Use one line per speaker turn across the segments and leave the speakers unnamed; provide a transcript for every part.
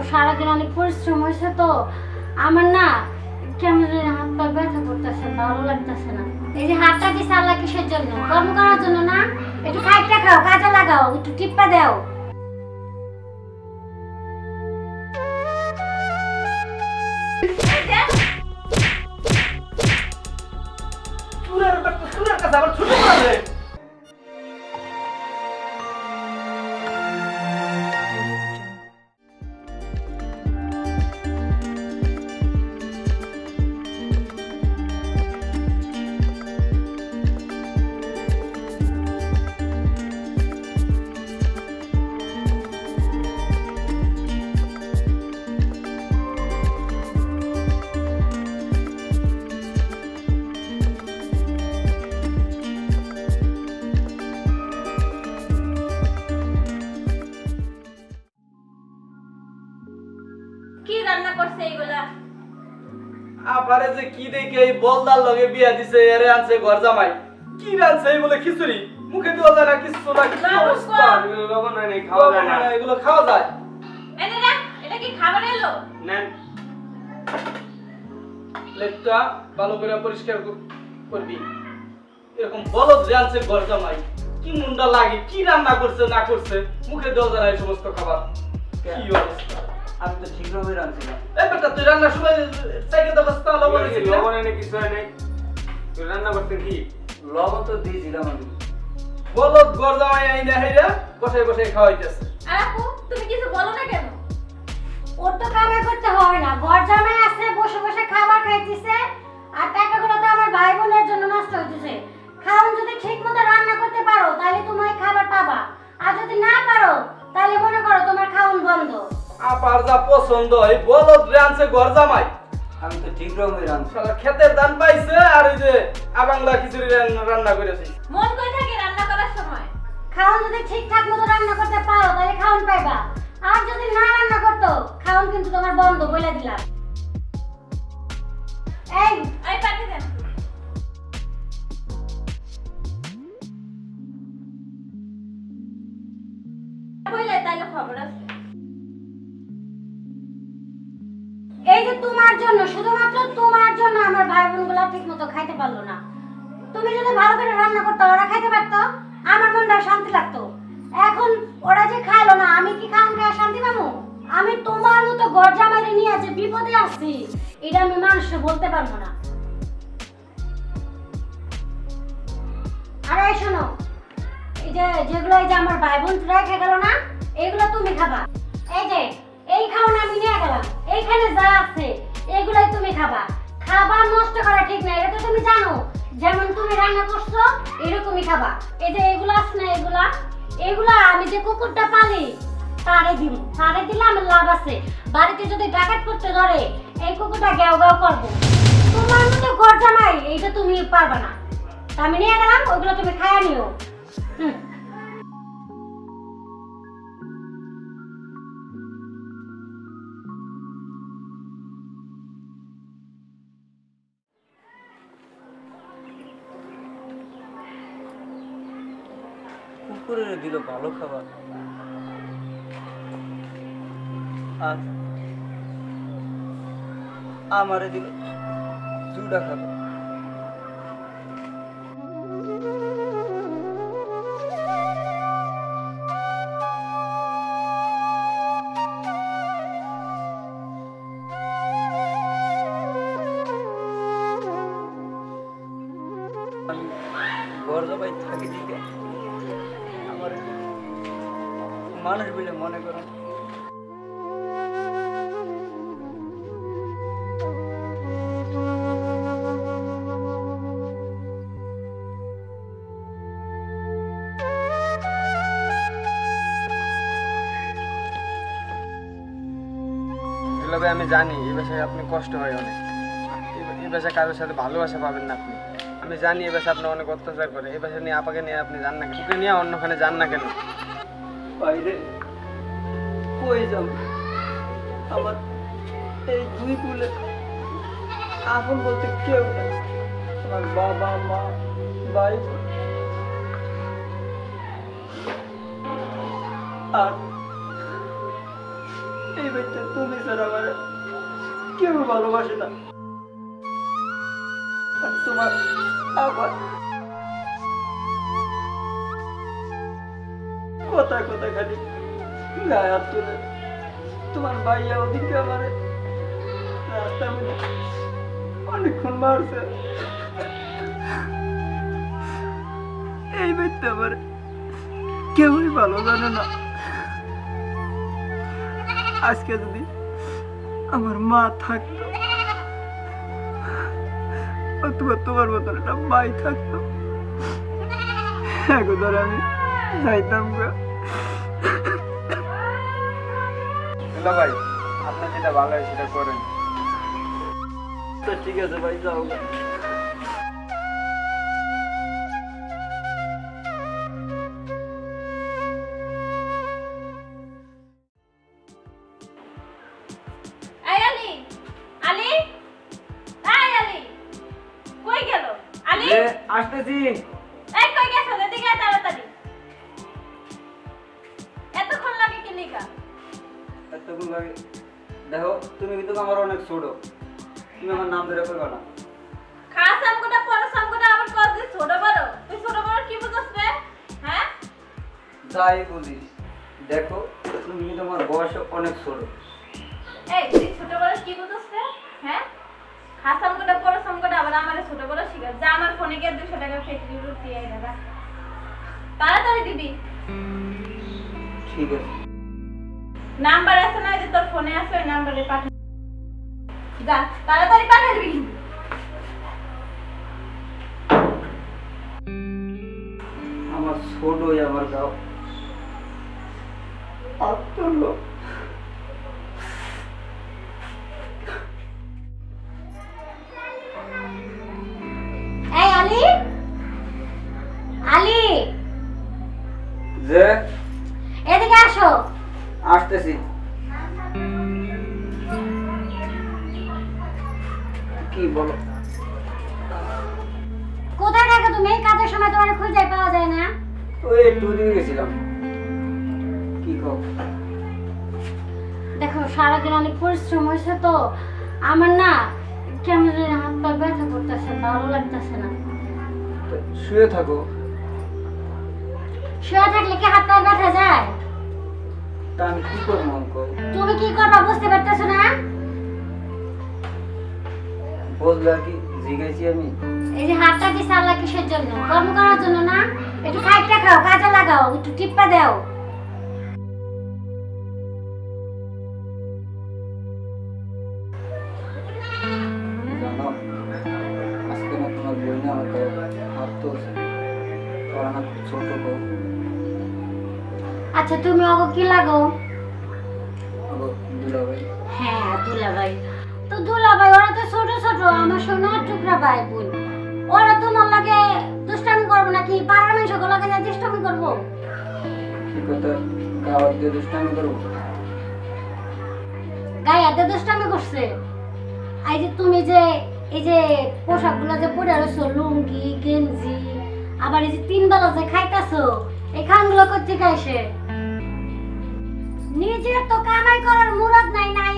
সারাদিন অনেক পরিশ্রম হয়েছে তো আমার না কেমন জানি হাত পা ব্যথা করতেছে, ভালো লাগতেছে না। এই যে হাতটা দিছে আল্লাহ কিসের জন্য? কর্ম করার জন্য না? একটু খাইটা খাও, কাজে লাগাও, একটু টিপ্পা দাও।
চুলের কাছে আবার ছুটে পড়ে। আপারে যে কি দেখে এই বলদার লগে বিয়া দিছে, এরে আনছে ঘর জামাই। কি রানছে এই বলে খিচুড়ি, মুখে দেওয়া যায় না, কিছু না, কি অবস্থা। এগুলো লবণ নাই, খাওয়া যায় না। এগুলো খাওয়া যায়?
এনে না, এটা কি খাবার এলো?
নেন, প্লেটটা ভালো করে পরিষ্কার করবি। এরকম বলদ যে আনছে ঘর জামাই, কি মুন্ডা লাগে, কি রান্না করছে না করছে, মুখে দেওয়া যায় না এই সমস্ত খাবার। কি অবস্থা।
আমি তো ঠিকভাবে রাঁধছিলাম।
এই বেটা তুই রান্নার সময় চাইকে তো বস্তা লবণ দিছিস?
লবণ এনে কিছু হয় নাই। তুই রান্না করতে কি? লবণ তো দিয়েছিলাম আমি।
বলদ ঘর জামাই আইনা হেরা বসে বসে খাওয়াইতেছে।
আপু তুমি কিছু বলো না কেন?
ওর তো কামাই করতে হয় না, ঘর জামাই আছে, বসে বসে খাবার খাইতেছে, আর টাকাগুলো তো আমার ভাই বোনের জন্য নষ্ট হইতেছে। খাওন যদি ঠিকমতো রান্না করতে পারো তাহলে তুমি খাবার পাবা, আর যদি না পারো তাহলে মনে করো তোমার খাওন বন্ধ।
আপার যা পছন্দ, এই বলদ রানছে ঘর জামাই।
আমি তো ঠিকভাবে রাঁধছি।
শালা খেতের দান পাইছে, আর এই যে আবাংলা খিচুড়ি রান্না করেছি।
মন কই থাকে রান্না করার সময়?
খাওন যদি ঠিকঠাক মতো রান্না করতে পারো তাহলে খাওন পাইবা, আর যদি না রান্না করতো খাওন কিন্তু তোমার বন্ধ বলে দিলাম। এই
আই পানি দেন। কইলে তাইলে খবর আছে।
এই যে তোমার জন্য, শুধুমাত্র তোমার জন্য আমার ভাই বোনগুলো ঠিকমতো খাইতে পারলো না। তুমি যদি ভালো করে রান্না করতে ওরা খাইতে পারতো, আমার মনটা শান্তি লাগতো। এখন ওরা যে খাইলো না, আমি কি খাওন খাওয়া শান্তি পাবো? আমি তোমার মতো ঘর জামাইরে নিয়ে যে বিপদে আসছি, এটা আমি মানুষকে বলতে পারবো না। আরে শোনো, এই যে যেগুলো এই যে আমার ভাই বোন রেখে গেল না, এগুলো তুমি খাবা। এই যে এই খাওন আমি নিয়ে গেলাম, এইখানে যা আছে এগুলাই তুমি খাবা। খাবার নষ্ট করা ঠিক না, এটা তো তুমি জানো। যেমন তুমি রান্না করছো এরকমই খাবা। এই যে এগুলো আছে না, এগুলা আমি যে কুকুরটা পালি তারে দিব, তারে দিলে আমার লাভ আছে। বাড়িতে যদি ডাকাত করতে ধরে এই কুকুরটা গ্যাও গ্যাও করবো। তোমার মতো ঘর জামাই এইটা তুমি পারবা না। তা আমি নিয়ে গেলাম, ওইগুলো তুমি খায়া নিও।
কুকুরের দিল ভালো খাবার, আর আমারে দিল জুড়া খাবার। আমি ঘর জামাই থাকি দিকে আমার মানুষ বলে মনে করেন। আমি জানি এই বাসায় আপনি কষ্ট হয় অনেক, এই বাসায় কারোর সাথে ভালোবাসা পাবেন না আপনি। আমি জানি এই বাসায় আপনার অনেক অত্যাচার করে। এই বাসায় নিয়ে আপাকে নিয়ে আপনি যান না, ওকে নিয়ে অন্যখানে যান না কেন? বাইরে কই যাব? আমার এই দুই কুলে আপন বলতে কেউ নেই। আমার বাবা মা ভাই আর
এই বাচ্চা তুমি ছাড়া আমার কেউ ভালোবাসে না। আর তোমার আবার কথা কথা খালি গায়ে হাত তুলে তোমার ভাইয়া ওদিকে আমার রাস্তার মধ্যে অনেকক্ষণ মারছে। এই বাচ্চা আমার কেউই ভালো জানে না। আজকে যদি আমার মা থাকতো অথবা তোমার মতন একটা ভাই থাকতো, এখন ধরে আমি যাইতাম গা।
দুলা ভাই আপনার যেটা ভালো হয় সেটা করেন।
তো ঠিক আছে ভাই, যাও গা।
এই আলি, আলি, এই আলি, কই গেল? আলি,
আসতেছি।
এই কই গেছো? এদিকে আয় তাড়াতাড়ি। এতক্ষণ লাগে কি লিগা?
এতক্ষণ লাগে দেখো, তুমি কিন্তু আমার অনেক ছোট, তুমি আমার নাম ধরে করবে না।
খাস আমগুনা পরস আমগুনা আবার কল যে ছোট বড়। তুই ছোট বড় কি বুঝছ রে? হ্যাঁ?
যাই বুঝিস, দেখো তুমি কিন্তু আমার বয়সে অনেক ছোট।
এই তুই ছোট বড় কি বুঝছ রে? হ্যাঁ? খাস আমগুনা পরস আমগুনা আবার আমারে ছোট বড় শিখা। যা আমার ফোনে গিয়ে 200 টাকা ফেসবুক রুট দিয়ে আই দাদা। তাড়াতাড়ি দিবি।
ঠিক আছে,
নাম্বার আছে না যে তোর ফোনে আছে ওই নাম্বারে পাঠা। যা তাড়াতাড়ি পাঠিয়ে দিবি।
আমার ছোট আমার গাও আত্মলো।
এই আলী, আলী
যে
এদিকে আসো।
আসতেছি। কি বলো?
কোথায় থাকো তুমি? কাজের সময় তোমার খুঁজে পাওয়া যায় না।
ওই একটু দিকে গেছিলাম। কি কও?
দেখো সারাদিন অনেক পরিশ্রম হয়েছে তো আমার না কেমন জানি হাত পা ব্যথা করতেছে, ভালো লাগতেছে না।
তো শুয়ে থাকো।
শুয়ে থাকলে কি হাত পা ব্যথা যায়?
তা আমি কি করবো অঙ্কল?
তুমি কি করবা বুঝতে পারতেছো না?
বুঝলা কি জিজ্ঞাসি আমি?
এই যে হাতটা দিছে আল্লাহ কিসের জন্য? কর্ম করার জন্য না? একটু খাইটা খাও, কাজে লাগাও, একটু টিপ্পা দাও।
জানো আজকে না তোমার বই না আমার গায়ে হাত তুলছে। ওরা না খুব ছোট গো।
আচ্ছা তুমি ওগো কি লাগাও?
দুলাভাই।
হ্যাঁ দুলাভাই। তো দুলাভাই ওরা তো ছোট ছোট, আমার সোনার টুকরা ভাই বোন। ওরা তোমার লাগে দুষ্টামি করবো নাকি? পাড়ার মানুষগুলো লাগে না দুষ্টামি করবো?
কি কথা? গাওয়ার দিয়ে দুষ্টামি করবো?
গায়ে হাতে দুষ্টামি করছে। এই যে তুমি যে এই যে পোশাকগুলো যে পরে রয়েছো, লুঙ্গি গেঞ্জি, আবার এই যে 3 বেলা যে খাইতেছো, এই খানগুলো করতে খাইছে। নিজের তো কামাই করার মুরাদ নাই, নাই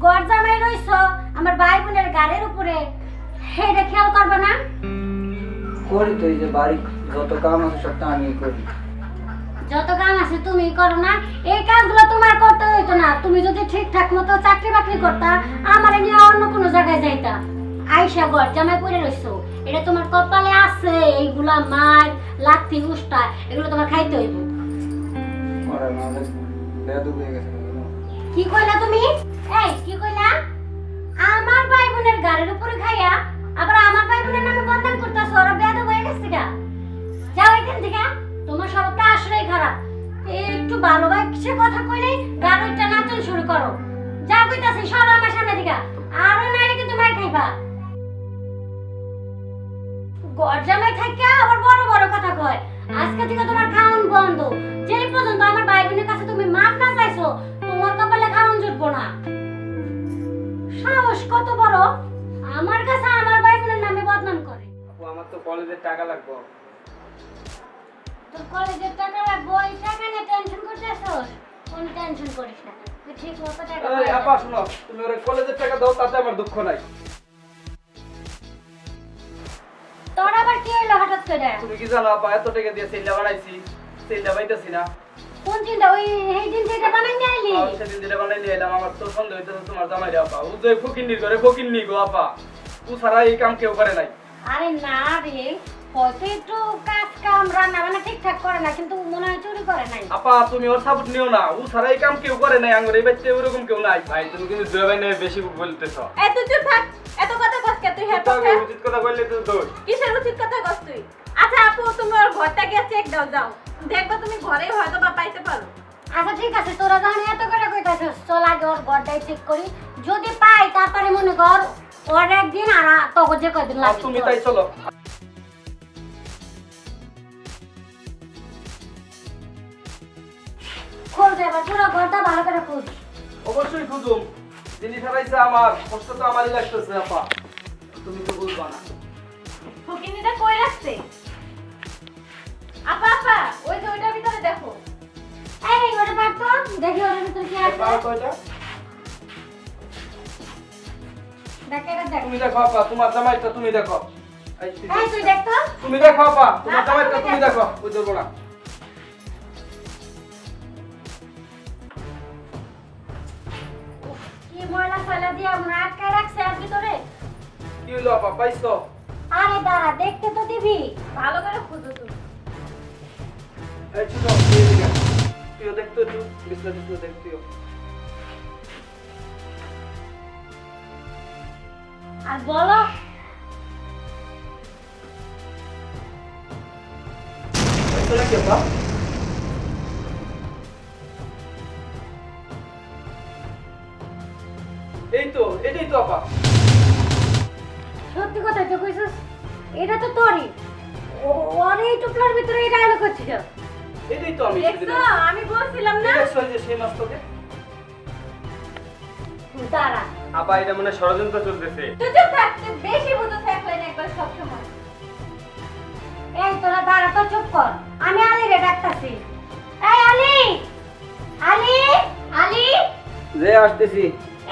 ঘর জামাই রইছো আমার ভাই বোনের গাড়ির উপরে, এটা খেয়াল করবে না?
করি তো, এই যে বাড়ি যত কাম আছে সবটা আমি করি।
যত কাম আছে তুমি করো না? এই কাজগুলো তোমার করতে হইতো না। তুমি যদি ঠিকঠাক মতো চাকরি বাকরি করতা, আমারে নিয়ে অন্য কোনো জায়গায় যাইতা। আইসা ঘর জামাই পরে রইছো, এটা তোমার কপালে আছে। এইগুলা মার লাত্তি উষ্টা এগুলো তোমার খাইতে হইব।
ওরা নাহলে বেয়াদব হয়ে গেছে জানো?
কি কইলা তুমি? এই কি কইলা? আমার ভাই বোনের গাড়ির উপরে খাইয়া আবার আমার ভাই বোনের নামে বদনাম করতেছো। ওরা বেয়াদব হয়ে গেছে গা। যাও এখান থেকে, তোমার স্বভাবটা আসলেই খারাপ। একটু ভালোবাসে কথা কইলে গাড়িটা নাচন শুরু করো। যা কইতাছি সরো আমার সামনে থেকে, আরো নাইলে কিন্তু মার খাইবা। গরজামাই থাইকা আবার বড় বড় কথা কয়। আজকে থেকে তোমার খাওন বন্ধ। যেই পর্যন্ত আমার ভাই বোনের কাছে তুমি মাপ না চাইছো, তোমার কপালে খাওন জুটবো না। সাহস কত বড়, আমার কাছে আমার ভাই বোনের নামে বদনাম করে।
আপু আমার তো কলেজের টাকা লাগবে।
তোর কলেজের টাকা লাগবো, এই টাকা নিয়ে টেনশন করতেছস? কোন টেনশন করিস না। তুই ঠিক মতো টাকা
এই আপা শোনো, তুমি ওর কলেজের টাকা দাও, তাতে আমার দুঃখ নাই।
তোর আবার কি হইলো হঠাৎ করে?
তুমি কি জানো আপা, এত টাকা দিয়ে সেলটা বানাইছি, সেলটা পাইতেছি না।
কোন চিন্তা ওই এই দিন থেকে বানাই নিয়ে আইলি?
আমি সেদিন যেটা বানাই নিয়ে এলাম, আমার তো সন্দেহ হইতেছে তোমার জামাই রে আপা। ও যে ফকিন্নি করে, ফকিন্নি গো আপা। ও ছাড়া এই কাম কেউ করে নাই।
আরে না রে, হয়তো একটু কাজ কাম রান্না বান্না ঠিকঠাক করে না, কিন্তু মনে হয় চুরি করে নাই।
আপা তুমি ওর সাপোর্ট নিও না, ও ছাড়া এই কাম কেউ করে নাই। আঙ্গুর এই বাচ্চা ওরকম কেউ নাই।
ভাই তুমি কিন্তু জবাই নিয়ে বেশি বলতেছ।
এই তুই চুপ থাক, এত কথা কস কে তুই? হ্যাঁ পক্ষে
উচিত কথা বললে তো দোষ।
কিসের উচিত কথা কস তুই? আচ্ছা আপু, তুমি ওর ঘরটা গিয়ে চেক দাও, যাও দেখবা তুমি ঘরেই হয়তো বা পাইতে পারো।
আচ্ছা ঠিক আছে, তোরা যখন এত করে কইতাছিস, চল আগে ওর ঘরটাই চেক করি। যদি পাই তারপরে মনে কর ওর একদিন আর তোকে যে কয়দিন
আর
লাগবে
তুমি তাই চলো।
খোঁজ এবার পুরো ঘরটা ভালো করে খোঁজ।
অবশ্যই খুঁজুম, যিনি ফেলাইছে আমার কষ্ট তো আমারই লাগতেছে আপা, তুমি তো বুঝবা না।
ফকিনিটা কই রাখছে? আপা আপা, ওই যে ওইটার ভিতরে দেখো।
এই ওটা পারতো দেখি ওর ভিতরে কি আছে।
পাওয়ার কয়টা?
দেখ এটা দেখ।
তুমি দেখো আপা, তোমার জামাইটা তুমি দেখো। এই
এই তুই দেখ তো।
তুমি দেখো আপা, তোমার জামাইটা তুমি দেখো, বুঝবো না।
কি ময়লা ফেলা দিয়ে আমরা আটকে রাখছে আর ভিতরে।
কি হইলো আপা, পাইছো?
আরে দাঁড়া, দেখতে তো দিবি।
ভালো করে খুঁজো তুমি।
এই ছোট, তুই এদিকে আয়। তুইও দেখতো একটু, বিছনা টিছনা দেখ তুইও।
আর বলো
পাইছো নাকি আপা? এই তো, এটাই তো আপা।
সত্যি কথা তো কইছিস, এটা তো তোরই। ওর এই টুকরার ভিতরে এটা এলো করছিস।
এটাই তো আমি সেদিন
দেখছো, আমি বলছিলাম না।
দেখছো এই যে সেই মাছটাকে?
দাঁড়া,
আপা এটা মনে হয় ষড়যন্ত্র চলতেছে।
তুই চুপ থাক, তুই বেশি বুঝো থাকলেন একবার সব সময়।
এই তোরা দাঁড়া তো, চুপ কর। আমি আলী রে ডাকতাছি। এই আলী, আলী, আলী,
যে আসতেছি।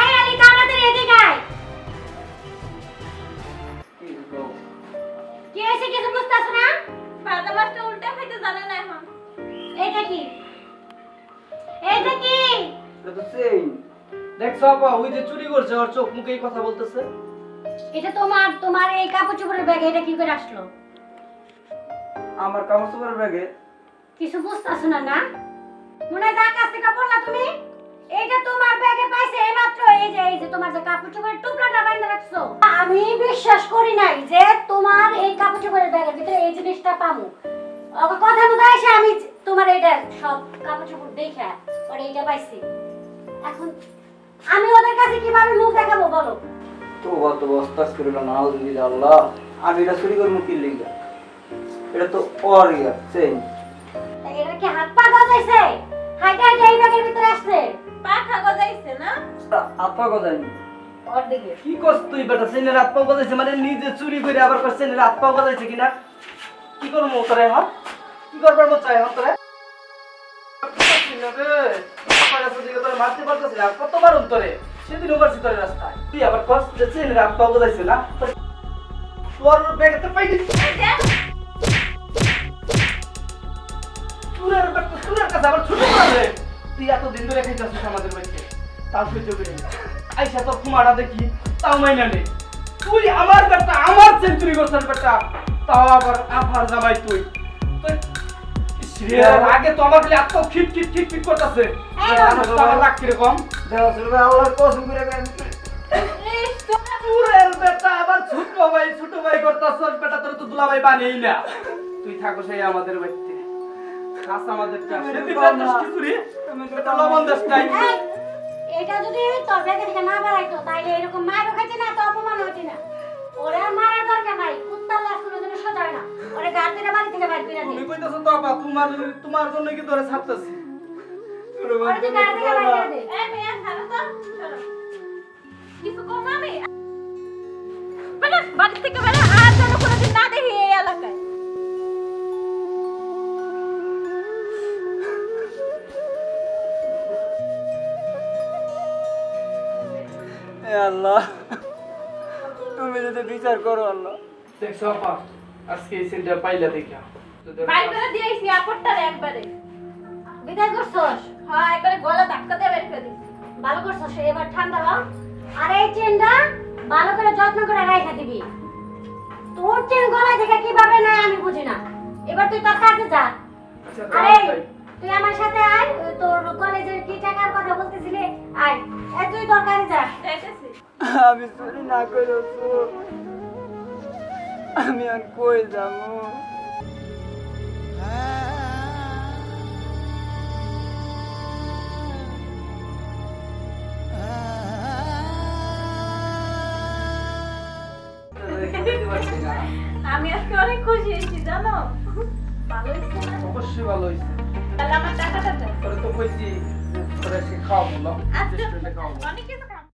এই আলী তাড়াতাড়ি এদিকে আয়। কি হয়েছে কিছু বুঝতাছ না?
ভাজা মাছটা উল্টে খাইতে জানে না এখন।
এইটা কি? এইটা কি?
এটা তো চেইন।
দেখছো আপা, ওই যে চুরি করছে, ওর চোখ মুখে এই কথা বলতেছে।
এটা তোমার এই কাপড় চোপড়ের ব্যাগে এটা কি করে আসলো?
আমার কাপড় চোপড়ের ব্যাগে।
কিছু বুঝতাছ না না? মনে হয় যার কাছ থেকে পড়লা তুমি, এইটা তোমার ব্যাগে পাইছে এইমাত্র। এই যে তোমার যে কাপড় চোপড়ের টুকরাটা বাইন্ধা রাখছো, আমি বিশ্বাস করি নাই যে তোমার এই কাপড় চোপড়ের ব্যাগের ভিতরে এই জিনিসটা পামু। ওকে কথা মতো এসে আমি তোমার এইটা সব কাপড় চোপড় দেখে পরে এইটা পাইছি। এখন আমি ওদের কাছে কিভাবে মুখ দেখাবো বলো?
তো কত বস্তাস করিল না আলহামদুলিল্লাহ আল্লাহ। আমি এটা চুরি করবো কি লিগা? এটা তো ওর ইয়া চেইন।
তা এটা কি হাত পা গজাইছে? হাইটা হাইটা এই ব্যাগের ভিতরে আসছে।
পাখা গজাইছে না?
আপা গজাইনি।
ওর দিকে
কি করছ তুই বেটা? সেনের হাত পা গজাইছে মানে নিজে চুরি করে আবার করছে সেনের হাত পা গজাইছে কিনা? কি করব তোরে এখন? কি করবার মত চাই এখন তোরে? মারতে পারতেছি না, কতবার উত্তরে সেদিন ওভারছি তোর রাস্তায়। তুই আবার কস যে সেনের হাত পা গজাইছে না? তোর ব্যাগে তো পাই দিচ্ছি। চুরের ব্যাগ তো চুরের কাছে আবার ছুটে পড়ে। তুই এতদিন ধরে খাইতেছিস আমাদের বাড়িতে, তাও সহ্য করে নিস। আইসা তোর কুমারটা দেখি, তাও মাইনা নে। তুই আমার বেটা, আমার সেঞ্চুরি করছিস বেটা, তাও আবার আফার জামাই তুই। তুই ইসরে, আগে তো আমার খালি এত খিট খিট খিট খিট করতেছে। আমার রাগ কিরকম?
দেওয়া ছিল আল্লাহর কসম করে গান।
চুরের বেটা আবার ছোট ভাই করতেছিস বেটা, তোর তো দুলাভাই বানিয়েই না। তুই থাকো সেই আমাদের বাড়িতে, খাস আমাদের চাষ। সেদিন রাতে খিচুড়ি, বেটা লবণ দেশ নাই।
এই, এটা যদি তোর ব্যাগে থেকে না বেরাইতো তাইলে এরকম মারও খাইতে না, তো অপমান হইতে না। ওরে আর মারার দরকার নাই, কুত্তার লাশ কোনো দিন সোজা হয় না। ওরে গাড় থেকে বাড়ি থেকে বাইর করে
তুমি
দে।
কইতাছো তো আপা, তোমার জন্য কি ধরে ছাড়তেছি।
ওরে তুই গাড়ি থেকে বাইর করে দে।
এই মেয়ে ছাড়ো তো, ছাড়ো। কিছু কম আমি বেটা, বাড়ি থেকে বেরো, আর যেন কোনোদিন না দেখি এই এলাকায়।
এ আল্লাহ তুমি যদি বিচার করো আল্লাহ।
দেখছো আপা আজকে এই সেন্টার পাইলা দেখা
বাইর করে দিয়েছি আপটটারে একবারে।
বিদায় করছস?
হ্যাঁ একবারে গলা ধাক্কা দিয়ে বের করে দিয়েছি।
ভালো করছস, এবার ঠান্ডা হও। আর এই চেনটা ভালো করে যত্ন করে রাখা দিবি। তোর চেন গলায় থেকে কিভাবে নেয় আমি বুঝি না। এবার তুই তোর কাজে যা।
আচ্ছা
আরে তুই আমার সাথে আয়, তোর কলেজের কি টাকার কথা বলতেছিলি, আয়। তুই তোর কাজে যা।
যাইতেছি।
আমি চুরি না করেছো, আমি আর কই যাবো?
আমি আজকে অনেক খুশি হয়েছি জানো। ভালো হয়েছে না?
অবশ্যই ভালো হয়েছে।
তাহলে আমার টাকাটা দেন।
তোরে তো কইছি তোরে খাওয়াবো না।
আচ্ছা
রেস্টুরেন্টে খাওয়াবো।
অনেক কিছু